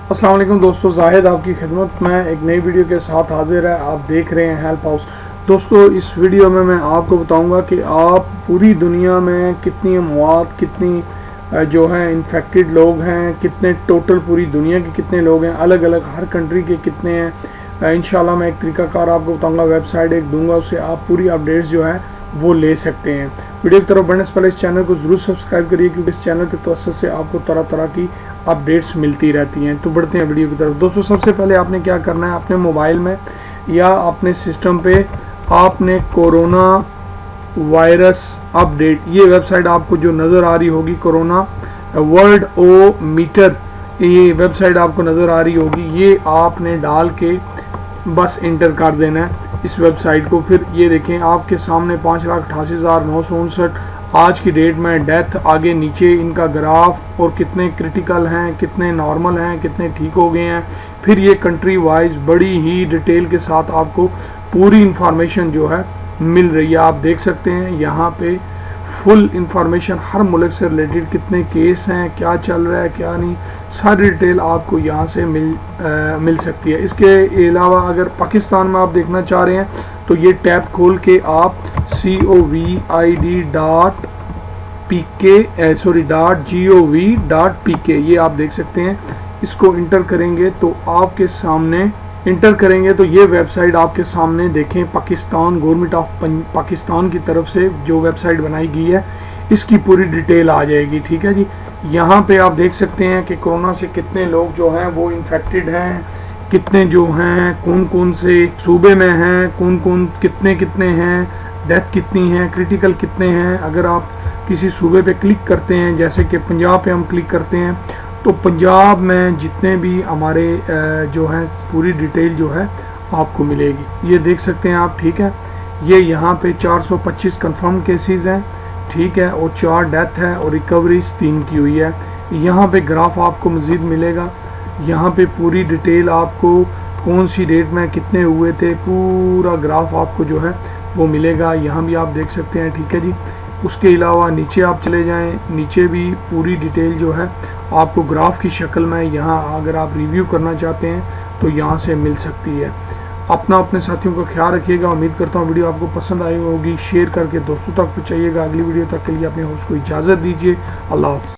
अस्सलाम वालेकुम दोस्तों, जाहिद आपकी खिदमत में एक नई वीडियो के साथ हाजिर है। आप देख रहे हैं हेल्प हाउस। दोस्तों, इस वीडियो में मैं आपको बताऊंगा कि आप पूरी दुनिया में कितनी अमवात, कितनी जो हैं इन्फेक्टेड लोग हैं, कितने टोटल पूरी दुनिया के कितने लोग हैं, अलग अलग हर कंट्री के कितने हैं। इंशाल्लाह मैं एक तरीकाकार आपको बताऊंगा, वेबसाइट एक दूंगा, उससे आप पूरी अपडेट्स जो है वो ले सकते हैं। वीडियो की तरफ बढ़ने से पहले इस चैनल को ज़रूर सब्सक्राइब करिए, क्योंकि इस चैनल के तवज्जो से आपको तरह तरह की अपडेट्स मिलती रहती हैं। तो बढ़ते हैं वीडियो की तरफ। दोस्तों, सबसे पहले आपने क्या करना है, अपने मोबाइल में या अपने सिस्टम पे आपने कोरोना वायरस अपडेट, ये वेबसाइट आपको जो नज़र आ रही होगी, कोरोना वर्ल्ड ओ मीटर, ये वेबसाइट आपको नज़र आ रही होगी, ये आपने डाल के बस इंटर कर देना है इस वेबसाइट को। फिर ये देखें आपके सामने 5,88,959 आज की डेट में डेथ, आगे नीचे इनका ग्राफ और कितने क्रिटिकल हैं, कितने नॉर्मल हैं, कितने ठीक हो गए हैं। फिर ये कंट्री वाइज बड़ी ही डिटेल के साथ आपको पूरी इंफॉर्मेशन जो है मिल रही है। आप देख सकते हैं यहाँ पे फुल इंफॉर्मेशन, हर मुल्क से रिलेटेड कितने केस हैं, क्या चल रहा है, क्या नहीं, सारी डिटेल आपको यहाँ से मिल सकती है। इसके अलावा अगर पाकिस्तान में आप देखना चाह रहे हैं तो ये टैब खोल के आप covid.gov.pk ये आप देख सकते हैं। इसको इंटर करेंगे तो आपके सामने ये वेबसाइट आपके सामने देखें, पाकिस्तान गवर्नमेंट ऑफ पाकिस्तान की तरफ से जो वेबसाइट बनाई गई है, इसकी पूरी डिटेल आ जाएगी। ठीक है जी। यहाँ पे आप देख सकते हैं कि कोरोना से कितने लोग जो हैं वो इन्फेक्टेड हैं, कितने जो हैं, कौन कौन से सूबे में हैं, कौन कौन कितने कितने हैं, डेथ कितनी है, क्रिटिकल कितने हैं। अगर आप किसी सूबे पे क्लिक करते हैं, जैसे कि पंजाब पे हम क्लिक करते हैं, तो पंजाब में जितने भी हमारे जो हैं पूरी डिटेल जो है आपको मिलेगी। ये देख सकते हैं आप। ठीक है। ये यहाँ पे 425 कंफर्म केसेस हैं, ठीक है, और 4 डेथ है और रिकवरीज 3 की हुई है। यहाँ पे ग्राफ आपको मज़ीद मिलेगा, यहाँ पे पूरी डिटेल आपको कौन सी डेट में कितने हुए थे, पूरा ग्राफ आपको जो है वो मिलेगा। यहाँ भी आप देख सकते हैं। ठीक है जी। उसके अलावा नीचे आप चले जाएं, नीचे भी पूरी डिटेल जो है आपको ग्राफ की शक्ल में यहाँ अगर आप रिव्यू करना चाहते हैं तो यहाँ से मिल सकती है। अपने साथियों का ख्याल रखिएगा। उम्मीद करता हूँ वीडियो आपको पसंद आई होगी। शेयर करके दोस्तों तक पहुँचाइएगा। अगली वीडियो तक के लिए अपने होस्ट को इजाज़त दीजिए। अल्लाह हाफ़िज़।